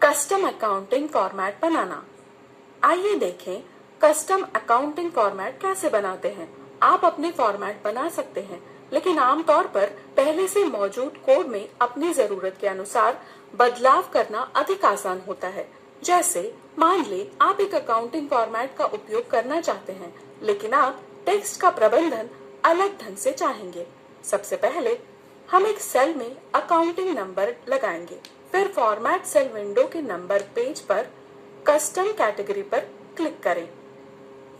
Custom accounting format बनाना। आइए देखें custom accounting format कैसे बनाते हैं। आप अपने फॉर्मेट बना सकते हैं, लेकिन आमतौर पर पहले से मौजूद कोड में अपनी जरूरत के अनुसार बदलाव करना अधिक आसान होता है। जैसे मान ले आप एक अकाउंटिंग फॉर्मेट का उपयोग करना चाहते हैं, लेकिन आप टेक्स्ट का प्रबंधन अलग ढंग से चाहेंगे। सबसे पहले हम एक सेल में अकाउंटिंग नंबर लगाएंगे, फिर फॉर्मेट सेल विंडो के नंबर पेज पर कस्टम कैटेगरी पर क्लिक करें।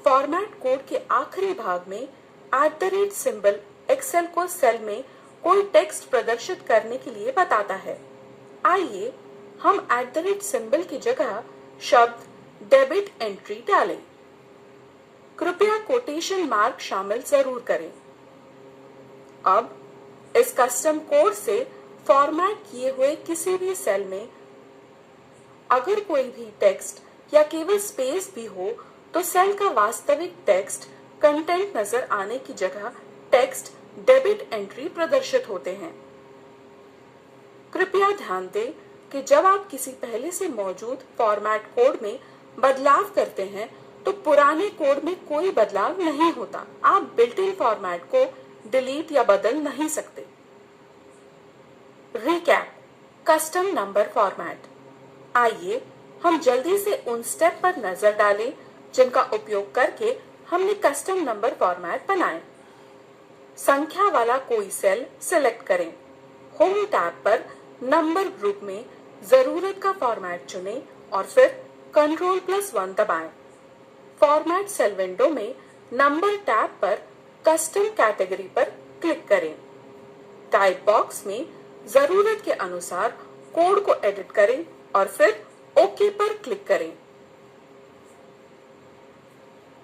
फॉर्मेट कोड के आखिरी भाग में @ सिंबल एक्सेल को सेल में कोई टेक्स्ट प्रदर्शित करने के लिए बताता है। आइए हम @ सिंबल की जगह शब्द डेबिट एंट्री डालें। कृपया कोटेशन मार्क शामिल जरूर करें। अब इस कस्टम कोड से फॉर्मेट किए हुए किसी भी सेल में अगर कोई भी टेक्स्ट या केवल स्पेस भी हो तो सेल का वास्तविक टेक्स्ट कंटेंट नजर आने की जगह टेक्स्ट डेबिट एंट्री प्रदर्शित होते हैं। कृपया ध्यान दें कि जब आप किसी पहले से मौजूद फॉर्मेट कोड में बदलाव करते हैं तो पुराने कोड में कोई बदलाव नहीं होता। आप बिल्ट इन फॉर्मेट को डिलीट या बदल नहीं सकते। Recap custom number format. आइए हम जल्दी से उन स्टेप पर नजर डालें जिनका उपयोग करके हमने कस्टम नंबर फॉर्मेट बनाए। संख्या वाला कोई सेल सिलेक्ट करें। होम टैब पर नंबर ग्रुप में जरूरत का फॉर्मेट चुनें और फिर Ctrl+1 दबाएं। फॉर्मेट सेल विंडो में नंबर टैब पर कस्टम कैटेगरी पर क्लिक करें। टाइप बॉक्स में जरूरत के अनुसार कोड को एडिट करें और फिर ओके पर क्लिक करें।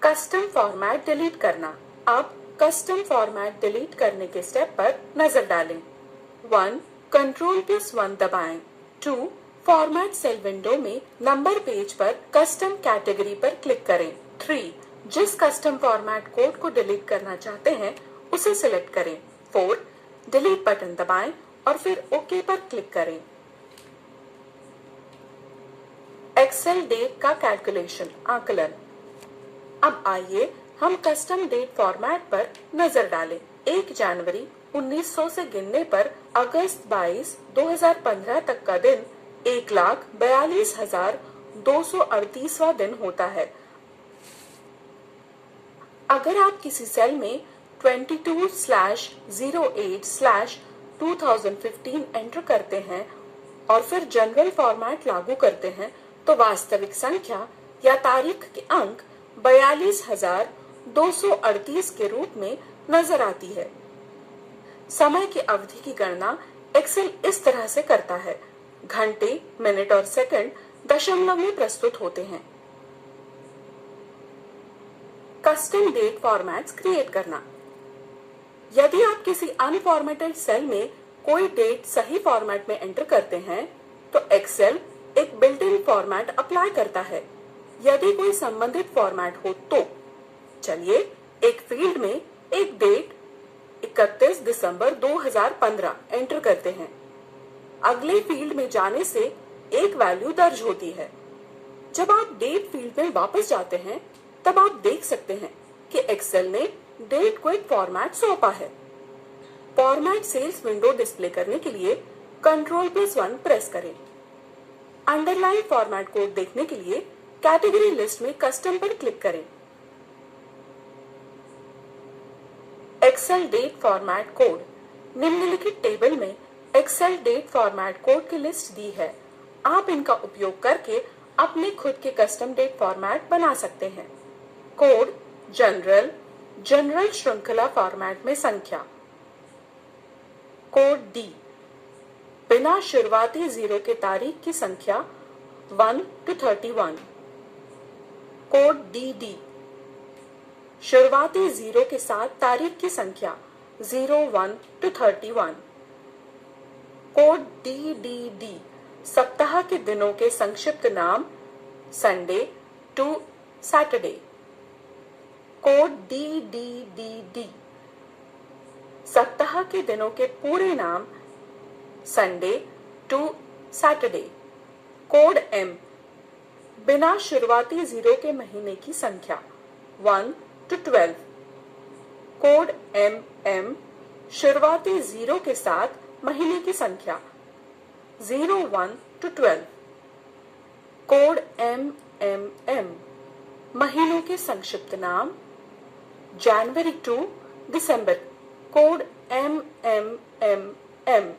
कस्टम फॉर्मेट डिलीट करना। अब कस्टम फॉर्मेट डिलीट करने के स्टेप पर नजर डालें। 1 Ctrl+1 दबाएं। 2 फॉर्मेट सेल विंडो में नंबर पेज पर कस्टम कैटेगरी पर क्लिक करें। 3 जिस कस्टम फॉर्मेट कोड को डिलीट करना चाहते हैं उसे सिलेक्ट करें। 4 डिलीट बटन दबाएं और फिर ओके पर क्लिक करें। एक्सेल डेट का कैलकुलेशन आकलन। अब आइए हम कस्टम डेट फॉर्मेट पर नजर डालें। 1 जनवरी 1900 से गिनने पर अगस्त 22, 2015 तक का दिन 1,42,238वां दिन होता है। अगर आप किसी सेल में 22/08/2015 एंटर करते हैं और फिर जनरल फॉर्मेट लागू करते हैं तो वास्तविक संख्या या तारीख के अंक 42,238 के रूप में नजर आती है। समय की अवधि की गणना एक्सेल इस तरह से करता है। घंटे, मिनट और सेकंड दशमलव में प्रस्तुत होते हैं। कस्टम डेट फॉर्मेट्स क्रिएट करना। यदि आप किसी अनफॉर्मेटेड सेल में कोई डेट सही फॉर्मेट में एंटर करते हैं तो एक्सेल एक बिल्ट इन फॉर्मेट अप्लाई करता है। यदि कोई संबंधित फॉर्मेट हो तो चलिए एक फील्ड में एक डेट 31 दिसंबर 2015 एंटर करते हैं। अगले फील्ड में जाने से एक वैल्यू दर्ज होती है। जब आप डेट फील्ड में वापस जाते हैं तब आप देख सकते हैं कि एक्सेल ने डेट को एक फॉर्मेट सौंपा है। फॉर्मेट सेल्स विंडो डिस्प्ले करने के लिए Ctrl+1 प्रेस करें। अंडरलाइन फॉर्मेट कोड देखने के लिए कैटेगरी लिस्ट में कस्टम पर क्लिक करें। Excel date format code. निम्नलिखित टेबल में एक्सेल डेट फॉर्मेट कोड की लिस्ट दी है। आप इनका उपयोग करके अपने खुद के कस्टम डेट फॉर्मेट बना सकते हैं। कोड जनरल श्रृंखला फॉर्मेट में संख्या। कोड डी बिना शुरुआती 0 के तारीख की संख्या 1 to 31। कोड डी शुरुआती 0 के साथ तारीख की संख्या 01 to 31। कोड डी सप्ताह के दिनों के संक्षिप्त नाम Sunday to Saturday. Code d सप्ताह के दिनों के पूरे नाम Sunday to Saturday. Code M, बिना शुरुआती 0 के महीने की संख्या 1 to 12। कोड MM, शुरुआती 0 के साथ महीने की संख्या 01 to 12। कोड MMM, महीनों के संक्षिप्त नाम जनवरी टू दिसंबर। कोड MMMM,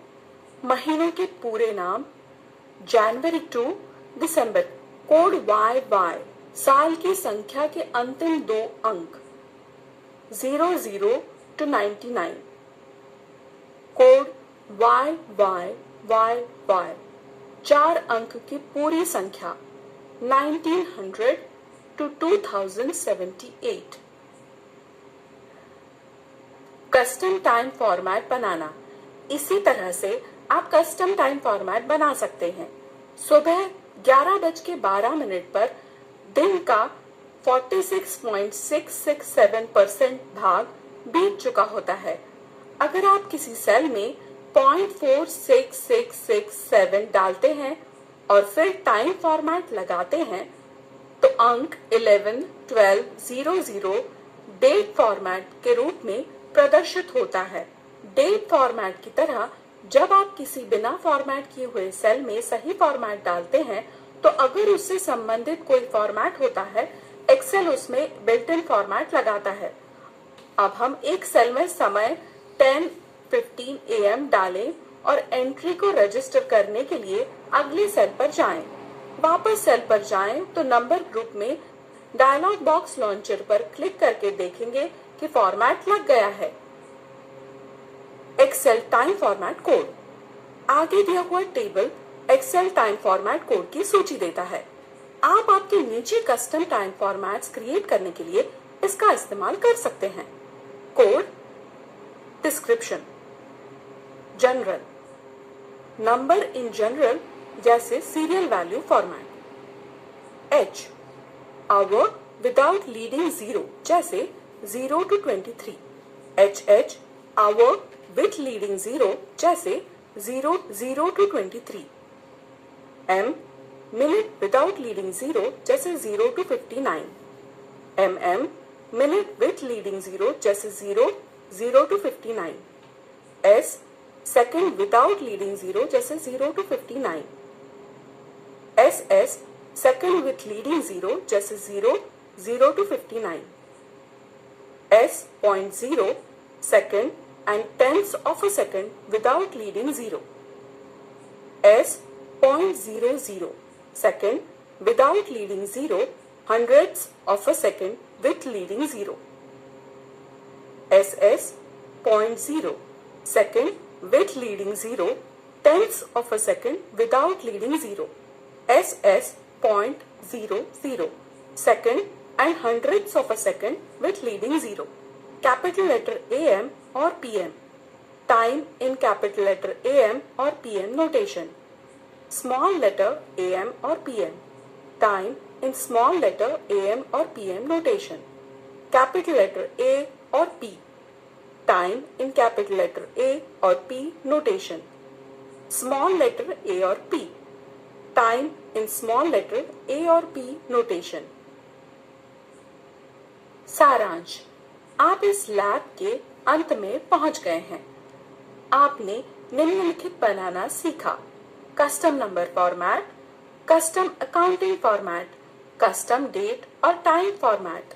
महीनों के पूरे नाम जनवरी टू दिसंबर। कोड YY, साल की संख्या के अंतिम 2 अंक 00 to 99। कोड YYYY, 4 अंक की पूरी संख्या 1900 to 2078। कस्टम टाइम फॉर्मेट बनाना। इसी तरह से आप कस्टम टाइम फॉर्मेट बना सकते हैं। सुबह 11:12 पर दिन का 46.667% भाग बीत चुका होता है। अगर आप किसी सेल में 0.46667 डालते हैं और फिर टाइम फॉर्मेट लगाते हैं तो अंक 11, 12, 00 डेट फॉर्मेट के रूप में प्रदर्शित होता है। डेट फॉर्मेट की तरह जब आप किसी बिना फॉर्मेट किए हुए सेल में सही फॉर्मेट डालते हैं तो अगर उससे संबंधित कोई फॉर्मेट होता है, एक्सेल उसमें बिल्ट इन फॉर्मेट लगाता है। अब हम एक सेल में समय 10:15 AM डालें और एंट्री को रजिस्टर करने के लिए अगले सेल पर जाएं। वापस सेल पर जाएं तो नंबर ग्रुप में डायलॉग बॉक्स लॉन्चर पर क्लिक करके देखेंगे कि फॉर्मेट लग गया है। Excel time format code. आगे दिया हुआ table Excel time format code की सूची देता है। आप आपके निजी कस्टम टाइम फॉर्मेट्स क्रिएट करने के लिए इसका इस्तेमाल कर सकते हैं। Code, description, general, number in general जैसे serial value format. H, hour without leading 0 जैसे 0 to 23। HH, hour with leading 0 जैसे 0 to 23। M, minute without leading 0 जैसे 0 to 59। MM, minute with leading 0 जैसे 0 to 59। S, second without leading 0 जैसे 0 to 59। SS, second with leading 0 जैसे 0 to 59। S.0, second and tenths of a second without leading 0। S.00, second without leading 0, hundredths of a second with leading 0। SS.0, second with leading 0, tenths of a second without leading 0। SS.00, second and hundredths of a second with leading 0। Capital letter AM or PM, time in capital letter AM or PM notation। Small letter AM or PM, time in small letter AM or PM notation। Capital letter A or P, time in capital letter A or P notation। Small letter A or P, time in small letter A or P notation। सारांश, आप इस lab के अंत में पहुंच गए हैं। आपने निम्नलिखित बनाना सीखा: custom number format, custom accounting format, custom date और टाइम फॉर्मेट।